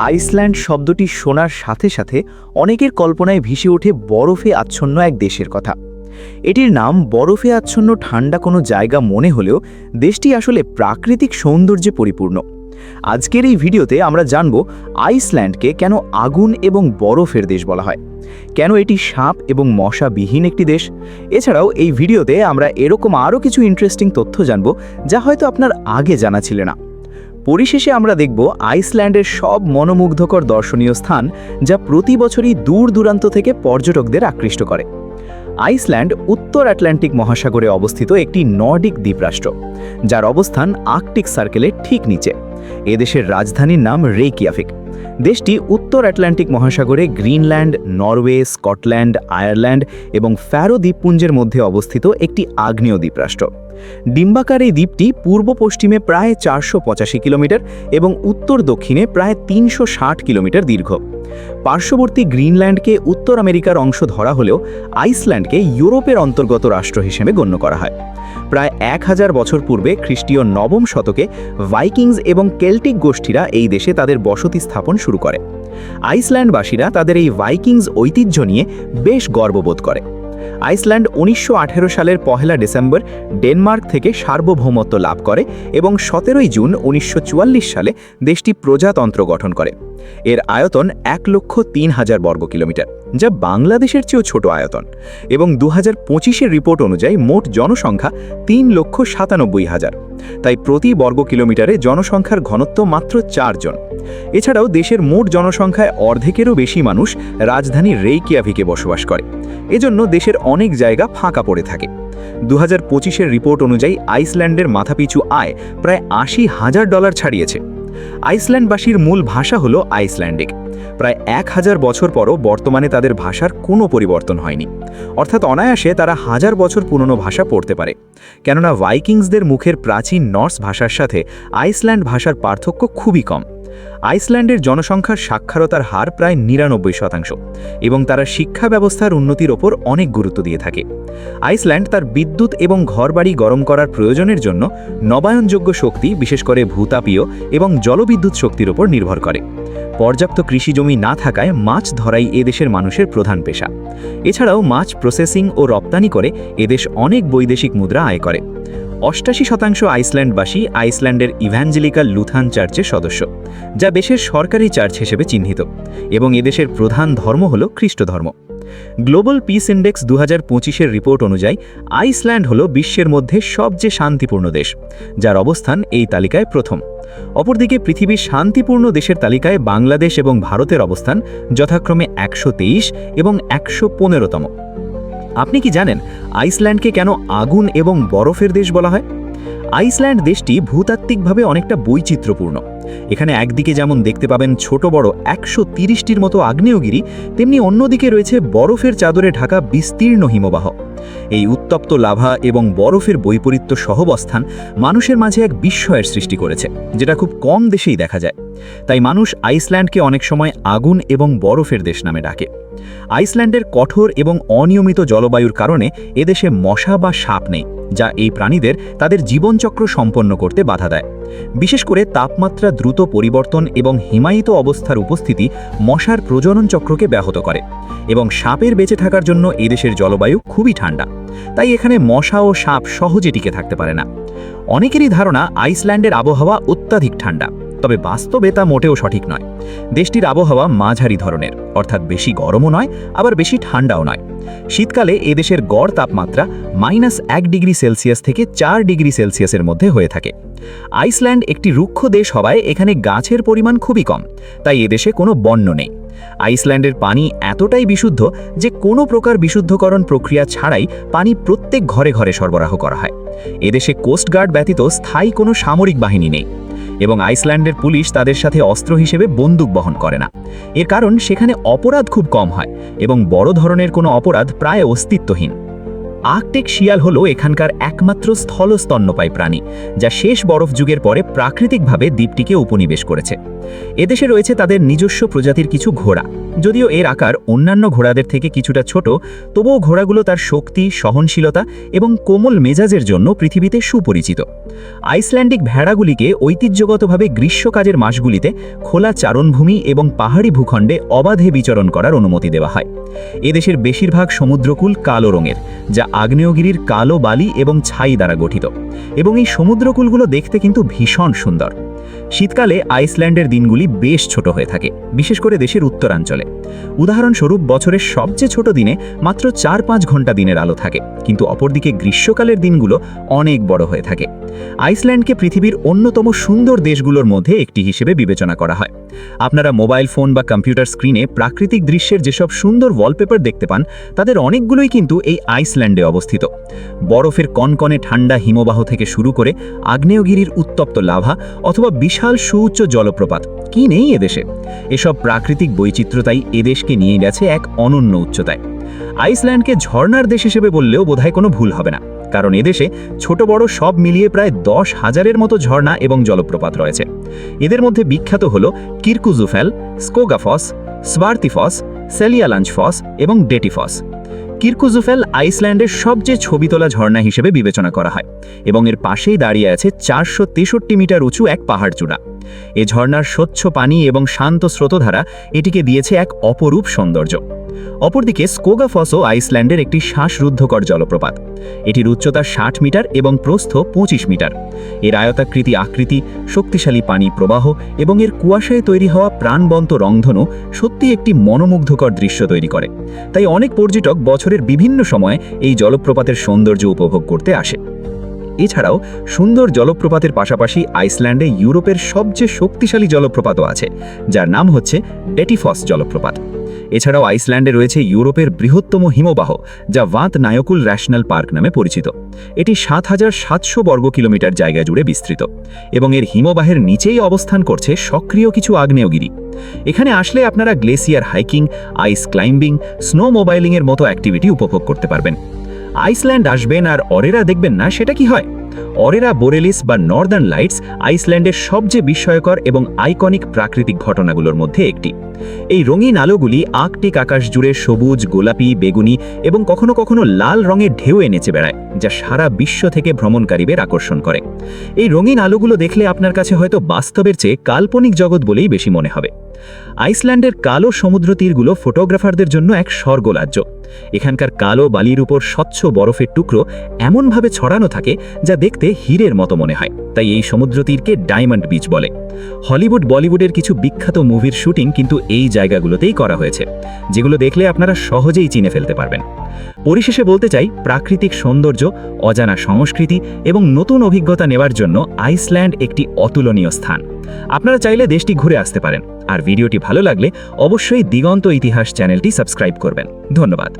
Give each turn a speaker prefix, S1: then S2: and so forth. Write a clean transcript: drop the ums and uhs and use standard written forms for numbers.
S1: Iceland শব্দটি শোনার সাথে সাথে অনেকের কল্পনায় ভেসে ওঠে বরফে আচ্ছন্ন এক দেশের কথা। এটির নাম বরফে আচ্ছন্ন ঠান্ডা কোনো জায়গা মনে হলেও দেশটি আসলে প্রাকৃতিক সৌন্দর্যে পরিপূর্ণ। আজকের এই ভিডিওতে আমরা জানব আইসল্যান্ডকে কেন আগুন এবং বরফের দেশ বলা হয়, কেন এটি সাপ এবং মশাবিহীন একটি দেশ। এছাড়াও এই ভিডিওতে আমরা এরকম আরও কিছু ইন্টারেস্টিং তথ্য জানব যা হয়তো আপনার আগে জানা ছিল না। পরিশেষে আমরা দেখব আইসল্যান্ডের সব মনোমুগ্ধকর দর্শনীয় স্থান যা প্রতি বছরই দূর দূরান্ত থেকে পর্যটকদের আকৃষ্ট করে। আইসল্যান্ড উত্তর আটলান্টিক মহাসাগরে অবস্থিত একটি নর্ডিক দ্বীপরাষ্ট্র, যার অবস্থান আর্কটিক সার্কেলের ঠিক নিচে। এদেশের রাজধানীর নাম রেইকিয়াভিক। দেশটি উত্তর আটলান্টিক মহাসাগরে গ্রিনল্যান্ড, নরওয়ে, স্কটল্যান্ড, আয়ারল্যান্ড এবং ফ্যারো দ্বীপপুঞ্জের মধ্যে অবস্থিত একটি আগ্নেয় দ্বীপরাষ্ট্র। ডিম্বাকার এই দ্বীপটি পূর্ব পশ্চিমে প্রায় 485 কিলোমিটার এবং উত্তর দক্ষিণে প্রায় 360 কিলোমিটার দীর্ঘ। পার্শ্ববর্তী গ্রিনল্যান্ডকে উত্তর আমেরিকার অংশ ধরা হলেও আইসল্যান্ডকে ইউরোপের অন্তর্গত রাষ্ট্র হিসেবে গণ্য করা হয়। প্রায় 1000 বছর পূর্বে খ্রিস্টীয় নবম শতকে ভাইকিংস এবং কেল্টিক গোষ্ঠীরা এই দেশে তাদের বসতি স্থাপন শুরু করে। আইসল্যান্ডবাসীরা তাদের এই ভাইকিংস ঐতিহ্য নিয়ে বেশ গর্ববোধ করে। আইসল্যান্ড 1918 সালের 1 ডিসেম্বর ডেনমার্ক থেকে সার্বভৌমত্ব লাভ করে এবং 17 জুন 1944 সালে দেশটি প্রজাতন্ত্র গঠন করে। এর আয়তন 1,03,000 বর্গ কিলোমিটার, যা বাংলাদেশের চেয়েও ছোট আয়তন, এবং 2025-এর রিপোর্ট অনুযায়ী মোট জনসংখ্যা 3,97,000। তাই প্রতি বর্গ কিলোমিটারে জনসংখ্যার ঘনত্ব মাত্র 4 জন। এছাড়াও দেশের মোট জনসংখ্যায় অর্ধেকেরও বেশি মানুষ রাজধানী রেইকিয়াভিকে বসবাস করে। এজন্য দেশের অনেক জায়গা ফাঁকা পড়ে থাকে। 2025-এর রিপোর্ট অনুযায়ী আইসল্যান্ডের মাথাপিছু আয় প্রায় $80,000 ছাড়িয়েছে। আইসল্যান্ডবাসীর মূল ভাষা হলো আইসল্যান্ডিক। প্রায় 1000 বছর পরও বর্তমানে তাদের ভাষার কোনো পরিবর্তন হয়নি, অর্থাৎ অনায়াসে তারা 1000 বছর পুরনো ভাষা পড়তে পারে। কেননা ভাইকিংসদের মুখের প্রাচীন নর্স ভাষার সাথে আইসল্যান্ড ভাষার পার্থক্য খুবই কম। আইসল্যান্ডের জনসংখ্যার সাক্ষরতার হার প্রায় 99% এবং তারা শিক্ষা ব্যবস্থার উন্নতির ওপর অনেক গুরুত্ব দিয়ে থাকে। আইসল্যান্ড তার বিদ্যুৎ এবং ঘরবাড়ি গরম করার প্রয়োজনের জন্য নবায়নযোগ্য শক্তি, বিশেষ করে ভূতাপীয় এবং জলবিদ্যুৎ শক্তির ওপর নির্ভর করে। পর্যাপ্ত কৃষি জমি না থাকায় মাছ ধরাই এদেশের মানুষের প্রধান পেশা। এছাড়াও মাছ প্রসেসিং ও রপ্তানি করে এদেশ অনেক বৈদেশিক মুদ্রা আয় করে। 88% আইসল্যান্ডবাসী আইসল্যান্ডের ইভ্যাঞ্জেলিক্যাল লুথান চার্চের সদস্য, যা দেশের সরকারি চার্চ হিসেবে চিহ্নিত, এবং এদেশের প্রধান ধর্ম হল খ্রিস্ট ধর্ম। গ্লোবাল পিস ইন্ডেক্স 2025-এর রিপোর্ট অনুযায়ী আইসল্যান্ড হল বিশ্বের মধ্যে সবচেয়ে শান্তিপূর্ণ দেশ, যার অবস্থান এই তালিকায় প্রথম। অপরদিকে পৃথিবীর শান্তিপূর্ণ দেশের তালিকায় বাংলাদেশ এবং ভারতের অবস্থান যথাক্রমে 123 এবং 115তম। আপনি কি জানেন আইসল্যান্ডকে কেন আগুন এবং বরফের দেশ বলা হয়? আইসল্যান্ড দেশটি ভূতাত্ত্বিকভাবে অনেকটা বৈচিত্র্যপূর্ণ। এখানে একদিকে যেমন দেখতে পাবেন ছোট বড় 130টির মতো আগ্নেয়গিরি, তেমনি অন্যদিকে রয়েছে বরফের চাদরে ঢাকা বিস্তীর্ণ হিমবাহ। এই উত্তপ্ত লাভা এবং বরফের বৈপরীত্য সহবস্থান মানুষের মাঝে এক বিস্ময়ের সৃষ্টি করেছে, যেটা খুব কম দেশেই দেখা যায়। তাই মানুষ আইসল্যান্ডকে অনেক সময় আগুন এবং বরফের দেশ নামে ডাকে। আইসল্যান্ডের কঠোর এবং অনিয়মিত জলবায়ুর কারণে এদেশে মশা বা সাপ নেই, যা এই প্রাণীদের তাদের জীবনচক্র সম্পন্ন করতে বাধা দেয়। বিশেষ করে তাপমাত্রা দ্রুত পরিবর্তন এবং হিমায়িত অবস্থার উপস্থিতি মশার প্রজনন চক্রকে ব্যাহত করে, এবং সাপের বেঁচে থাকার জন্য এদেশের জলবায়ু খুবই ঠান্ডা। তাই এখানে মশা ও সাপ সহজে টিকে থাকতে পারে না। অনেকেরই ধারণা আইসল্যান্ডের আবহাওয়া অত্যাধিক ঠান্ডা, তবে বাস্তবে তা মোটেও সঠিক নয়। দেশটির আবহাওয়া মাঝারি ধরনের, অর্থাৎ বেশি গরমও নয় আবার বেশি ঠান্ডাও নয়। শীতকালে এদেশের গড় তাপমাত্রা -1 ডিগ্রি সেলসিয়াস থেকে 4 ডিগ্রি সেলসিয়াসের মধ্যে হয়ে থাকে। আইসল্যান্ড একটি রুক্ষ দেশ হওয়ায় এখানে গাছের পরিমাণ খুবই কম, তাই এদেশে কোনো বন্য নেই। আইসল্যান্ডের পানি এতটাই বিশুদ্ধ যে কোনো প্রকার বিশুদ্ধকরণ প্রক্রিয়া ছাড়াই পানি প্রত্যেক ঘরে ঘরে সরবরাহ করা হয়। এদেশে কোস্টগার্ড ব্যতীত স্থায়ী কোনো সামরিক বাহিনী নেই, এবং আইসল্যান্ডের পুলিশ তাদের সাথে অস্ত্র হিসেবে বন্দুক বহন করে না। এর কারণ সেখানে অপরাধ খুব কম হয় এবং বড় ধরনের কোনো অপরাধ প্রায় অস্তিত্বহীন। আর্কটিক শিয়াল হলো এখানকার একমাত্র স্থলস্তন্যপায়ী প্রাণী, যা শেষ বরফ যুগের পরে প্রাকৃতিকভাবে দ্বীপটিকে উপনিবেশ করেছে। এদেশে রয়েছে তাদের নিজস্ব প্রজাতির কিছু ঘোড়া, যদিও এর আকার অন্যান্য ঘোড়াদের থেকে কিছুটা ছোট, তবুও ঘোড়াগুলো তার শক্তি, সহনশীলতা এবং কোমল মেজাজের জন্য পৃথিবীতে সুপরিচিত। আইসল্যান্ডিক ভেড়াগুলিকে ঐতিহ্যগতভাবে গ্রীষ্মকালের মাসগুলিতে খোলা চারণভূমি এবং পাহাড়ি ভূখণ্ডে অবাধে বিচরণ করার অনুমতি দেওয়া হয়। এদেশের বেশিরভাগ সমুদ্রকূল কালো রঙের, যা আগ্নেয়গিরির কালো বালি এবং ছাই দ্বারা গঠিত, এবং এই সমুদ্রকূলগুলো দেখতে কিন্তু ভীষণ সুন্দর। শীতকালে আইসল্যান্ডের দিনগুলি বেশ ছোট হয়ে থাকে, বিশেষ করে দেশের উত্তরাঞ্চলে। উদাহরণস্বরূপ বছরের সবচেয়ে ছোট দিনে মাত্র 4-5 ঘন্টা দিনের আলো থাকে, কিন্তু অপরদিকে গ্রীষ্মকালের দিনগুলো অনেক বড় হয়ে থাকে। আইসল্যান্ডকে পৃথিবীর অন্যতম সুন্দর দেশগুলোর মধ্যে একটি হিসেবে বিবেচনা করা হয়। আপনারা মোবাইল ফোন বা কম্পিউটার স্ক্রিনে প্রাকৃতিক দৃশ্যের যেসব সুন্দর ওয়ালপেপার দেখতে পান, তাদের অনেকগুলোই কিন্তু এই আইসল্যান্ডে অবস্থিত। বরফের কনকনে ঠান্ডা হিমবাহ থেকে শুরু করে আগ্নেয়গিরির উত্তপ্ত লাভা অথবা বিশাল সুউচ্চ জলপ্রপাত, কি নেই এদেশে? এসব প্রাকৃতিক বৈচিত্র্যতাই এদেশকে নিয়ে গেছে এক অনন্য উচ্চতায়। আইসল্যান্ডকে ঝর্ণার দেশ হিসেবে বললেও বোধহয় কোনো ভুল হবে না, কারণ এদেশে ছোট বড় সব মিলিয়ে প্রায় 10,000-এর মতো ঝর্ণা এবং জলপ্রপাত রয়েছে। এদের মধ্যে বিখ্যাত হল কিরকুজুফেল, স্কোগাফস, স্বার্তিফস, সেলিয়ালাঞ্জফস এবং ডেটিফস। কিরকুজুফেল আইসল্যান্ডের সবচেয়ে ছবি তোলা ঝর্ণা হিসেবে বিবেচনা করা হয়, এবং এর পাশেই দাঁড়িয়ে আছে 463 মিটার উঁচু এক পাহাড় চূড়া। এ ঝর্ণার স্বচ্ছ পানি এবং শান্ত স্রোতধারা এটিকে দিয়েছে এক অপরূপ সৌন্দর্য। অপরদিকে স্কোগাফসও আইসল্যান্ডের একটি শ্বাসরুদ্ধকর জলপ্রপাত। এটির উচ্চতা 60 মিটার এবং প্রস্থ 25 মিটার। এর আয়তাকৃতি আকৃতি, শক্তিশালী পানি প্রবাহ এবং এর কুয়াশায় তৈরি হওয়া প্রাণবন্ত রংধনু সত্যি একটি মনোমুগ্ধকর দৃশ্য তৈরি করে। তাই অনেক পর্যটক বছরের বিভিন্ন সময়ে এই জলপ্রপাতের সৌন্দর্য উপভোগ করতে আসে। এছাড়াও সুন্দর জলপ্রপাতের পাশাপাশি আইসল্যান্ডে ইউরোপের সবচেয়ে শক্তিশালী জলপ্রপাতও আছে, যার নাম হচ্ছে ডেটিফস জলপ্রপাত। এছাড়াও আইসল্যান্ডে রয়েছে ইউরোপের বৃহত্তম হিমবাহ, যা ভাত নায়কুল ন্যাশনাল পার্ক নামে পরিচিত। এটি 7,700 বর্গ কিলোমিটার জায়গা জুড়ে বিস্তৃত, এবং এর হিমবাহের নিচেই অবস্থান করছে সক্রিয় কিছু আগ্নেয়গিরি। এখানে আসলে আপনারা গ্লেসিয়ার হাইকিং, আইস ক্লাইম্বিং, স্নো মোবাইলিংয়ের মতো অ্যাক্টিভিটি উপভোগ করতে পারবেন। আইসল্যান্ড আসবেন আর অরেরা দেখবেন না, সেটা কি হয়? অরেরা বোরেলিস বা নর্দার্ন লাইটস আইসল্যান্ডের সবচেয়ে বিস্ময়কর এবং আইকনিক প্রাকৃতিক ঘটনাগুলোর মধ্যে একটি। এই রঙিন আলোগুলি আর্কটিক আকাশ জুড়ে সবুজ, গোলাপি, বেগুনি এবং কখনো কখনো লাল রঙের ঢেউ এনেচে বেড়ায়, যা সারা বিশ্ব থেকে ভ্রমণকারীদের আকর্ষণ করে। এই রঙিন আলোগুলো দেখলে আপনার কাছে হয়তো বাস্তবের চেয়ে কাল্পনিক জগৎ বলেই বেশি মনে হবে। আইসল্যান্ডের কালো সমুদ্র তীরগুলো ফটোগ্রাফারদের জন্য এক স্বর্গরাজ্য। এখানকার কালো বালির উপর স্বচ্ছ বরফের টুকরো এমনভাবে ছড়ানো থাকে যা দেখতে হীরের মতো মনে হয়, তাই এই সমুদ্র তীরকে ডায়মন্ড বিচ বলে। হলিউড, বলিউডের কিছু বিখ্যাত মুভির শুটিং কিন্তু এই জায়গাগুলোতেই করা হয়েছে, যেগুলো দেখলে আপনারা সহজেই চিনে ফেলতে পারবেন। পরিশেষে বলতে চাই, প্রাকৃতিক সৌন্দর্য, অজানা সংস্কৃতি এবং নতুন অভিজ্ঞতা নেওয়ার জন্য আইসল্যান্ড একটি অতুলনীয় স্থান। আপনারা চাইলে দেশটি ঘুরে আসতে পারেন। আর ভিডিওটি ভালো লাগলে অবশ্যই দিগন্ত ইতিহাস চ্যানেলটি সাবস্ক্রাইব করবেন। ধন্যবাদ।